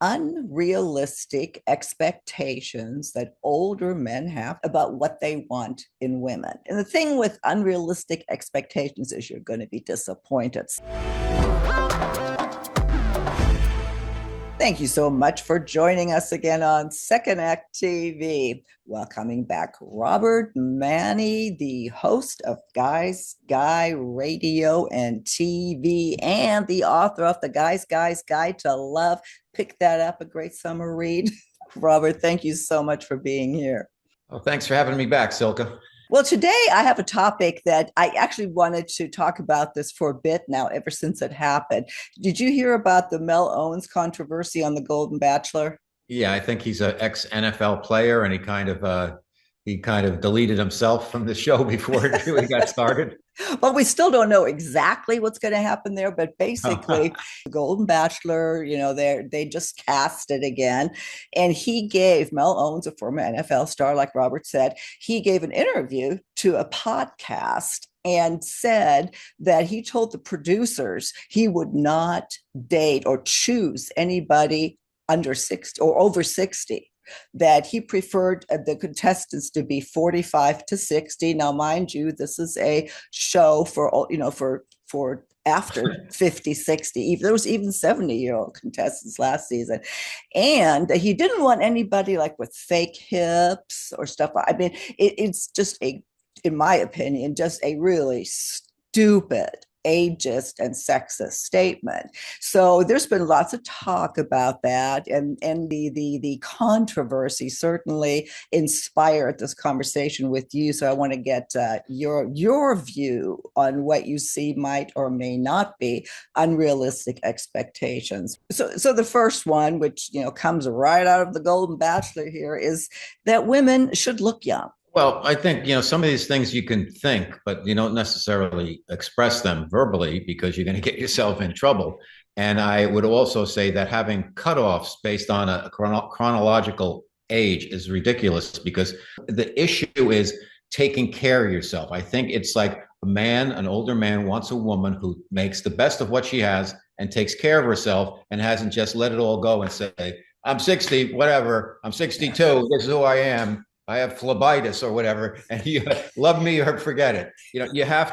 unrealistic expectations that older men have about what they want in women. And the thing with unrealistic expectations is you're going to be disappointed. Thank you so much for joining us again on Second Act TV. Welcoming back Robert Manni, the host of Guys Guy Radio and TV, and the author of the Guys Guide to Love. Pick that up, a great summer read. Robert, thank you so much for being here. Oh, thanks for having me back, Silke. Well, today I have a topic that I actually wanted to talk about this for a bit now, ever since it happened. Did you hear about the Mel Owens controversy on The Golden Bachelor? Yeah, I think he's an ex-NFL player, and he kind of deleted himself from the show before it really got started. Well, we still don't know exactly what's going to happen there, but basically, the Golden Bachelor, they just cast it again, and he gave Mel Owens, a former NFL star, like Robert said, he gave an interview to a podcast and said that he told the producers he would not date or choose anybody under 60 or over 60, that he preferred the contestants to be 45 to 60. Now, mind you, this is a show for after 50, 60. There was even 70-year-old contestants last season. And he didn't want anybody like with fake hips or stuff. I mean, it's just in my opinion, just a really stupid, ageist and sexist statement. So there's been lots of talk about that, and the controversy certainly inspired this conversation with you. So I want to get your view on what you see might or may not be unrealistic expectations. So the first one, which comes right out of the Golden Bachelor here, is that women should look young. Well, I think, some of these things you can think, but you don't necessarily express them verbally because you're going to get yourself in trouble. And I would also say that having cutoffs based on a chronological age is ridiculous, because the issue is taking care of yourself. I think it's like an older man wants a woman who makes the best of what she has and takes care of herself and hasn't just let it all go and say, I'm 60, whatever, I'm 62, this is who I am. I have phlebitis or whatever, and you love me or forget it.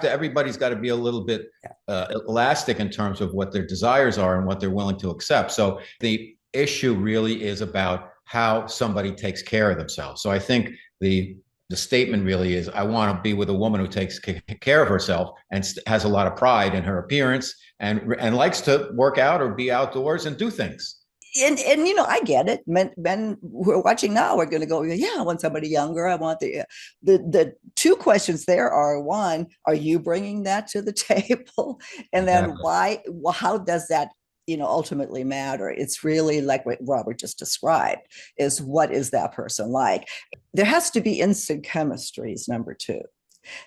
Everybody's got to be a little bit elastic in terms of what their desires are and what they're willing to accept. So the issue really is about how somebody takes care of themselves. So I think the statement really is, I want to be with a woman who takes care of herself and has a lot of pride in her appearance and likes to work out or be outdoors and do things. And I get it. Men who are watching now are going to go, yeah, I want somebody younger. I want the two questions there are: one, are you bringing that to the table? And then Exactly. why? Well, how does that ultimately matter? It's really like what Robert just described: is what is that person like? There has to be instant chemistry is number two.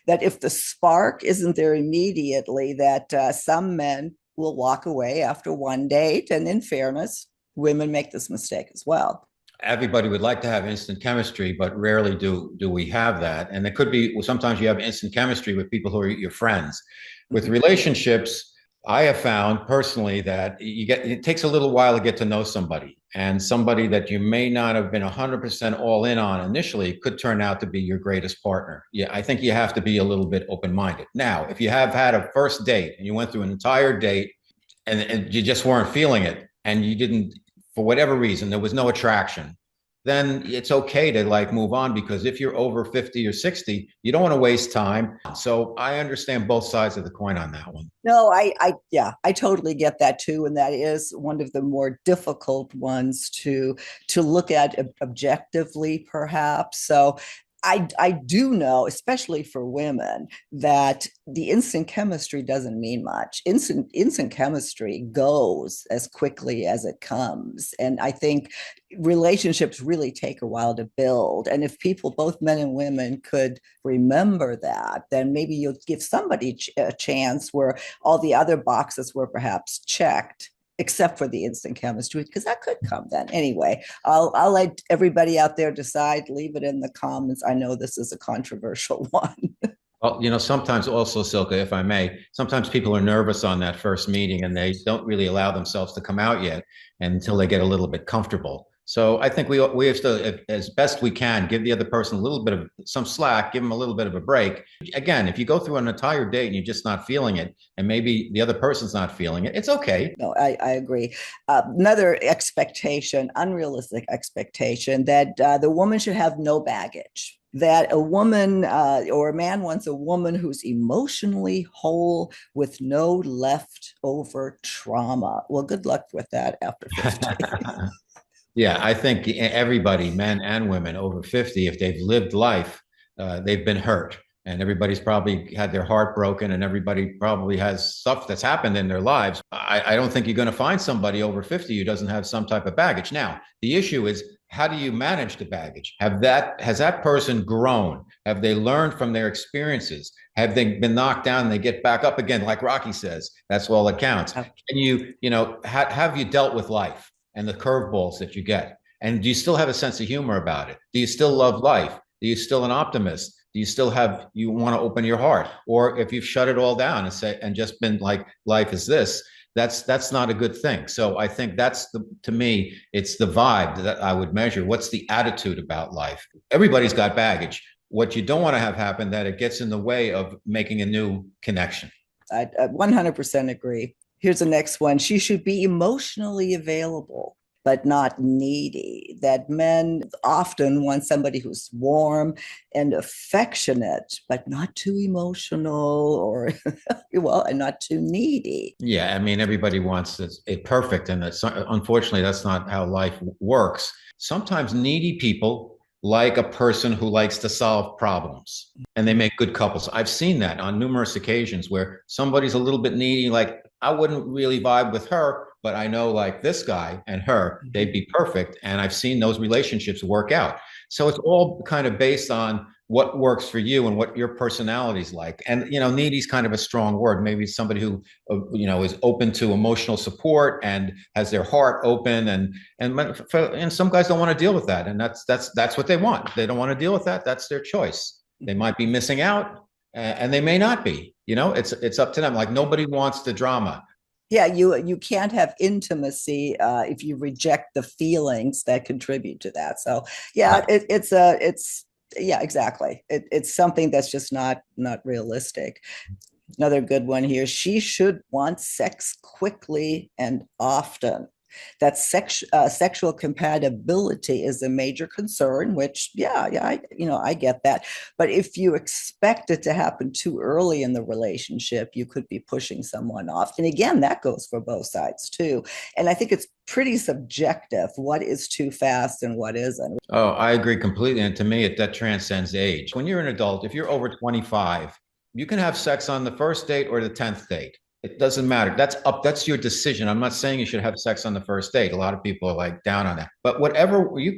That if the spark isn't there immediately, that some men will walk away after one date. And in fairness, women make this mistake as well. Everybody would like to have instant chemistry, but rarely do we have that. And it could be, well, sometimes you have instant chemistry with people who are your friends. With relationships, I have found personally that it takes a little while to get to know somebody, and somebody that you may not have been 100% all in on initially could turn out to be your greatest partner. Yeah, I think you have to be a little bit open-minded. Now, if you have had a first date and you went through an entire date and you just weren't feeling it, and you didn't, for whatever reason, there was no attraction, then it's okay to move on, because if you're over 50 or 60, you don't want to waste time. So I understand both sides of the coin on that one. No, yeah, I totally get that too, and that is one of the more difficult ones to look at objectively, perhaps. So I do know, especially for women, that the instant chemistry doesn't mean much. Instant chemistry goes as quickly as it comes. And I think relationships really take a while to build. And if people, both men and women, could remember that, then maybe you'll give somebody a chance where all the other boxes were perhaps checked, except for the instant chemistry, because that could come then. Anyway, I'll let everybody out there decide. Leave it in the comments. I know this is a controversial one. Well, sometimes also, Silka, if I may, sometimes people are nervous on that first meeting and they don't really allow themselves to come out yet until they get a little bit comfortable. So I think we have to, as best we can, give the other person a little bit of some slack, give them a little bit of a break. Again, if you go through an entire date and you're just not feeling it, and maybe the other person's not feeling it, it's okay. No, I agree. Another expectation, unrealistic expectation, that the woman should have no baggage. That a woman or a man wants a woman who's emotionally whole with no leftover trauma. Well, good luck with that after 50. Yeah, I think everybody, men and women over 50, if they've lived life, they've been hurt. And everybody's probably had their heart broken, and everybody probably has stuff that's happened in their lives. I don't think you're going to find somebody over 50 who doesn't have some type of baggage. Now, the issue is, how do you manage the baggage? Has that person grown? Have they learned from their experiences? Have they been knocked down and they get back up again? Like Rocky says, that's all that counts. Can have you dealt with life and the curveballs that you get? And do you still have a sense of humor about it? Do you still love life? Are you still an optimist? Do you still you want to open your heart? Or if you've shut it all down and just been like, life is this, that's not a good thing. So I think to me, it's the vibe that I would measure. What's the attitude about life? Everybody's got baggage. What you don't want to have happen, that it gets in the way of making a new connection. I 100% agree. Here's the next one. She should be emotionally available, but not needy. That men often want somebody who's warm and affectionate, but not too emotional or, well, and not too needy. Yeah, I mean, everybody wants a perfect, and unfortunately, that's not how life works. Sometimes needy people like a person who likes to solve problems, and they make good couples. I've seen that on numerous occasions where somebody's a little bit needy, like, I wouldn't really vibe with her, but I know, like, this guy and her, they'd be perfect. And I've seen those relationships work out. So it's all kind of based on what works for you and what your personality's like. And, needy is kind of a strong word. Maybe it's somebody who, is open to emotional support and has their heart open. And some guys don't want to deal with that. And that's what they want. They don't want to deal with that. That's their choice. They might be missing out, and they may not be. It's up to them. Like, nobody wants the drama. Yeah, you can't have intimacy if you reject the feelings that contribute to that. So yeah, Right. it's yeah, exactly. It's something that's just not realistic. Another good one here. She should want sex quickly and often. That sexual compatibility is a major concern, which, I get that. But if you expect it to happen too early in the relationship, you could be pushing someone off. And again, that goes for both sides too. And I think it's pretty subjective what is too fast and what isn't. Oh, I agree completely. And to me, that transcends age. When you're an adult, if you're over 25, you can have sex on the first date or the 10th date. It doesn't matter. That's your decision. I'm not saying you should have sex on the first date. A lot of people are like down on that. But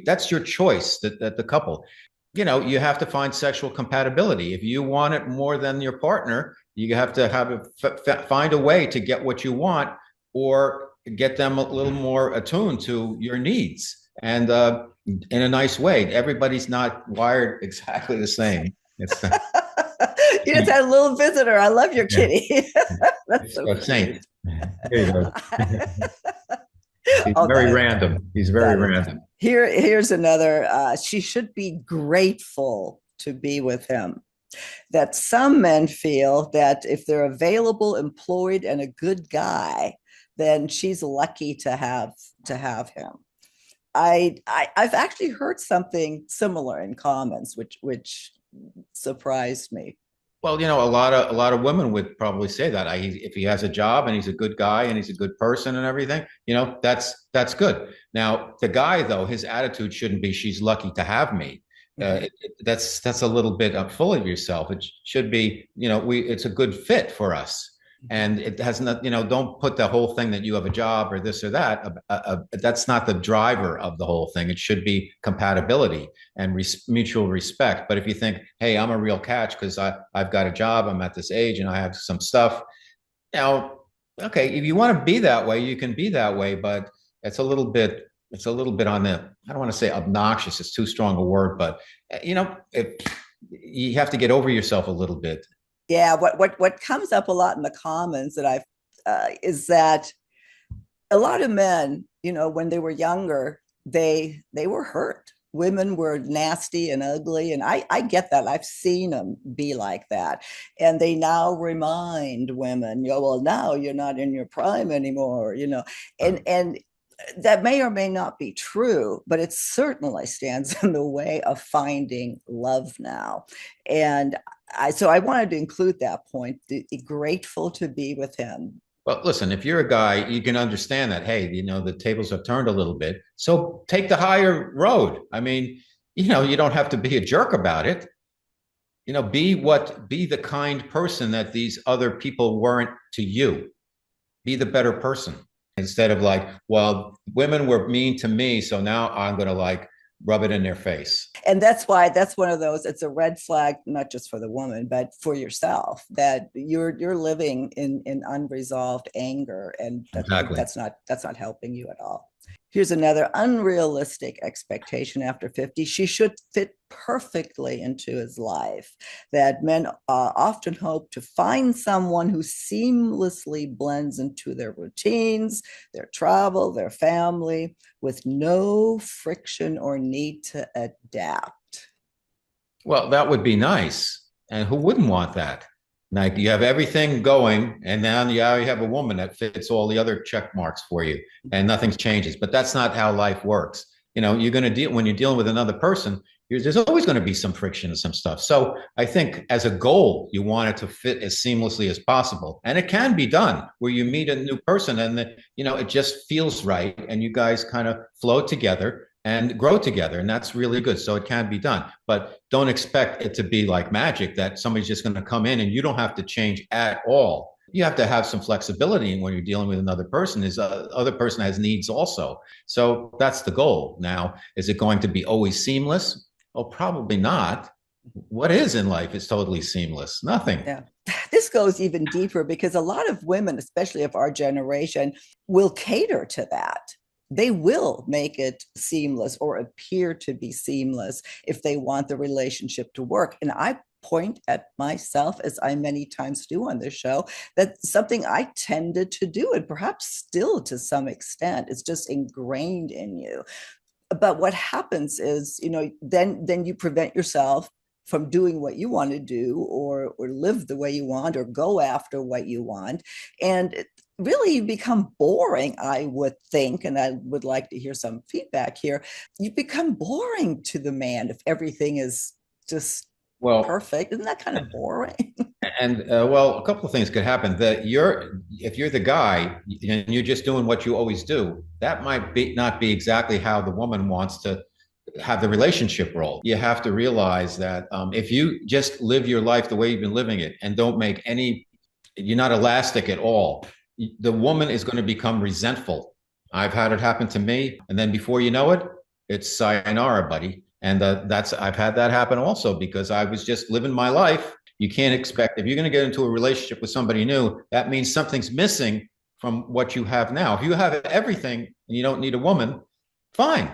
that's your choice, that the couple. You have to find sexual compatibility. If you want it more than your partner, you have to find a way to get what you want, or get them a little more attuned to your needs. And in a nice way. Everybody's not wired exactly the same. It's You just had a little visitor. I love your yeah, kitty. That's it's so a saint. cute. There you go. He's Oh, very random. He's very that is random. here's another. She should be grateful to be with him. That some men feel that if they're available, employed, and a good guy, then she's lucky to have him. I've actually heard something similar in comments, which surprised me. Well, a lot of women would probably say that. If he has a job and he's a good guy and he's a good person and everything, that's good. Now, the guy, though, his attitude shouldn't be, she's lucky to have me. That's a little bit full of yourself. It should be, it's a good fit for us. And it has not, don't put the whole thing that you have a job or this or that. That's not the driver of the whole thing. It should be compatibility and mutual respect. But if you think, hey, I'm a real catch because I've got a job, I'm at this age, and I have some stuff. Now, okay, if you want to be that way, you can be that way, but it's a little bit on the, I don't want to say obnoxious, it's too strong a word, but if you have to get over yourself a little bit Yeah, what comes up a lot in the comments that I've is that a lot of men, when they were younger, they were hurt. Women were nasty and ugly, and I get that. I've seen them be like that, and they now remind women, well, now you're not in your prime anymore, and that may or may not be true, but it certainly stands in the way of finding love now. And so I wanted to include that point. Grateful to be with him. Well, listen, if you're a guy, you can understand that, hey, the tables have turned a little bit. So take the higher road. I mean, you don't have to be a jerk about it. Be the kind person that these other people weren't to you. Be the better person instead of like, well, women were mean to me, so now I'm going to like rub it in their face. And that's why that's one of those, it's a red flag, not just for the woman, but for yourself, that you're living in unresolved anger, and Exactly. that's not helping you at all. Here's another unrealistic expectation after 50. She should fit perfectly into his life. That men often hope to find someone who seamlessly blends into their routines, their travel, their family, with no friction or need to adapt. Well, that would be nice. And who wouldn't want that? Like you have everything going, and now you have a woman that fits all the other check marks for you, and nothing changes. But that's not how life works. You're going to deal when you're dealing with another person. There's always going to be some friction and some stuff. So I think as a goal, you want it to fit as seamlessly as possible, and it can be done where you meet a new person and it just feels right, and you guys kind of flow together and grow together. And that's really good. So it can be done, but don't expect it to be like magic that somebody's just going to come in and you don't have to change at all. You have to have some flexibility when you're dealing with another person. Is other person has needs also. So that's the goal. Now, is it going to be always seamless? Oh, probably not. What is in life is totally seamless? Nothing. Yeah. This goes even deeper because a lot of women, especially of our generation, will cater to that. They will make it seamless or appear to be seamless if they want the relationship to work. And I point at myself, as I many times do on this show, that something I tended to do, and perhaps still to some extent, it's just ingrained in you. But what happens is, then you prevent yourself from doing what you want to do, or live the way you want, or go after what you want. And really you become boring, I would think, and I would like to hear some feedback here. You become boring to the man if everything is just Well, perfect. Isn't that kind of boring? and well, a couple of things could happen. That if you're the guy and you're just doing what you always do, that might be not be exactly how the woman wants to have the relationship roll. You have to realize that if you just live your life the way you've been living it and don't make you're not elastic at all, the woman is going to become resentful. I've had it happen to me, and then before you know it, it's sayonara, buddy. And I've had that happen also because I was just living my life. You can't expect if you're going to get into a relationship with somebody new, that means something's missing from what you have now. If you have everything and you don't need a woman, fine,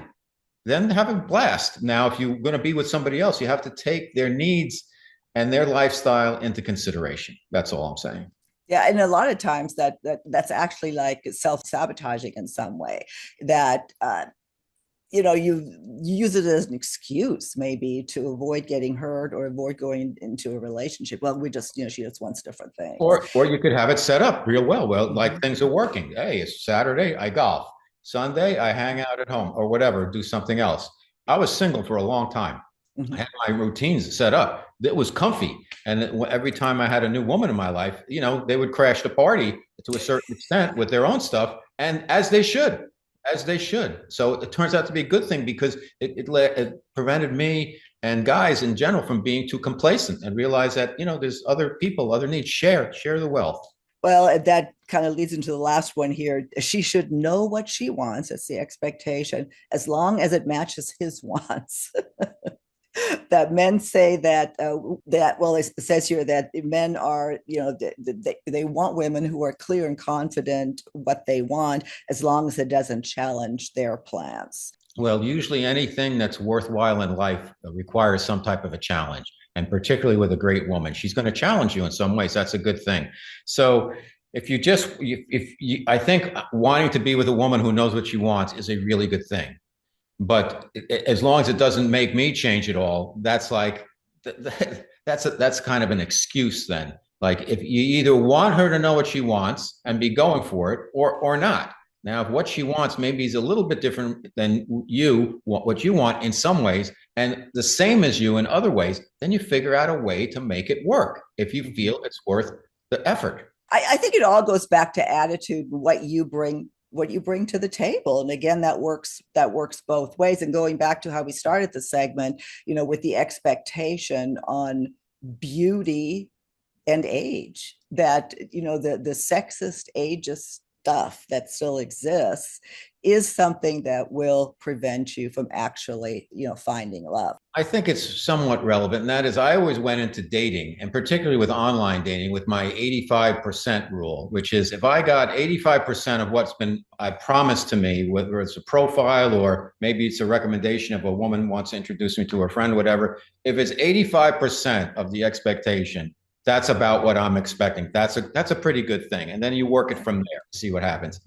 then have a blast. Now, if you're going to be with somebody else, you have to take their needs and their lifestyle into consideration. That's all I'm saying. Yeah, and a lot of times that's actually like self-sabotaging in some way. That you use it as an excuse maybe to avoid getting hurt or avoid going into a relationship. Well, we just, she just wants different things. Or you could have it set up real well. Well, like Mhm. things are working. Hey, it's Saturday, I golf. Sunday, I hang out at home or whatever, do something else. I was single for a long time. I Mhm. had my routines set up. It was comfy. And every time I had a new woman in my life, they would crash the party to a certain extent with their own stuff. And as they should. So it turns out to be a good thing because it prevented me and guys in general from being too complacent and realize that, there's other people, other needs. Share the wealth. Well, that kind of leads into the last one here. She should know what she wants. That's the expectation, as long as it matches his wants. That men say that well, it says here that men are, they want women who are clear and confident what they want, as long as it doesn't challenge their plans. Well, usually anything that's worthwhile in life requires some type of a challenge. and particularly with a great woman. She's going to challenge you in some ways. That's a good thing. So if you just, if you, I think wanting to be with a woman who knows what she wants is a really good thing. But as long as it doesn't make me change it all, that's like, that's kind of an excuse then. Like if you either want her to know what she wants and be going for it, or not. Now, if what she wants maybe is a little bit different than you what you want in some ways, and the same as you in other ways, then you figure out a way to make it work if you feel it's worth the effort. I think it all goes back to attitude and what you bring to the table. And again, that works both ways. And going back to how we started the segment, with the expectation on beauty and age, that the sexist ageist stuff that still exists is something that will prevent you from actually finding love. I think it's somewhat relevant, and that is I always went into dating, and particularly with online dating, with my 85% rule, which is if I got 85% of what's been I promised to me, whether it's a profile or maybe it's a recommendation if a woman wants to introduce me to her friend, whatever, if it's 85% of the expectation, that's about what I'm expecting. That's a pretty good thing. And then you work it from there, see what happens.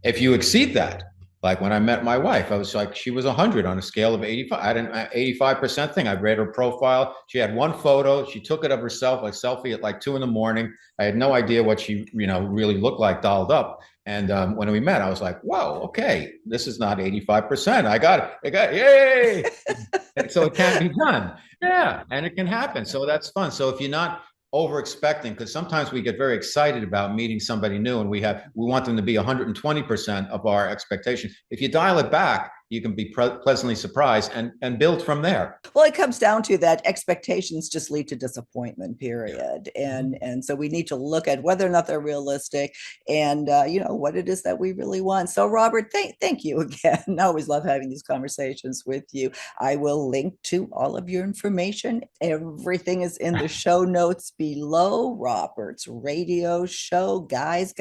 If you exceed that, like when I met my wife, I was like, she was 100 on a scale of 85. I had an 85% thing. I read her profile. She had one photo. She took it of herself, a selfie at like 2 a.m. I had no idea what she, really looked like dolled up. And when we met, I was like, whoa, okay, this is not 85%. I got it. Yay. And so it can be done. Yeah. And it can happen. So that's fun. So if you're not over expecting, because sometimes we get very excited about meeting somebody new and we want them to be 120% of our expectation. If you dial it back, you can be pleasantly surprised and build from there. Well, it comes down to that expectations just lead to disappointment, period. And so we need to look at whether or not they're realistic and what it is that we really want. So Robert, thank you again. I always love having these conversations with you. I will link to all of your information. Everything is in the show notes below. Robert's radio show, Guys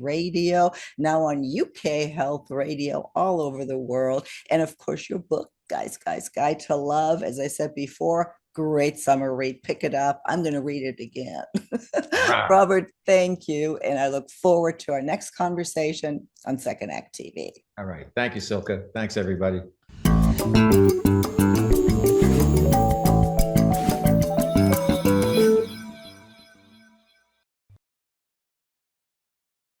Radio, now on UK Health Radio all over the world. And of course, your book, Guys Guide to Love. As I said before, great summer read. Pick it up. I'm going to read it again. Wow. Robert, thank you. And I look forward to our next conversation on Second Act TV. All right. Thank you, Silke. Thanks, everybody.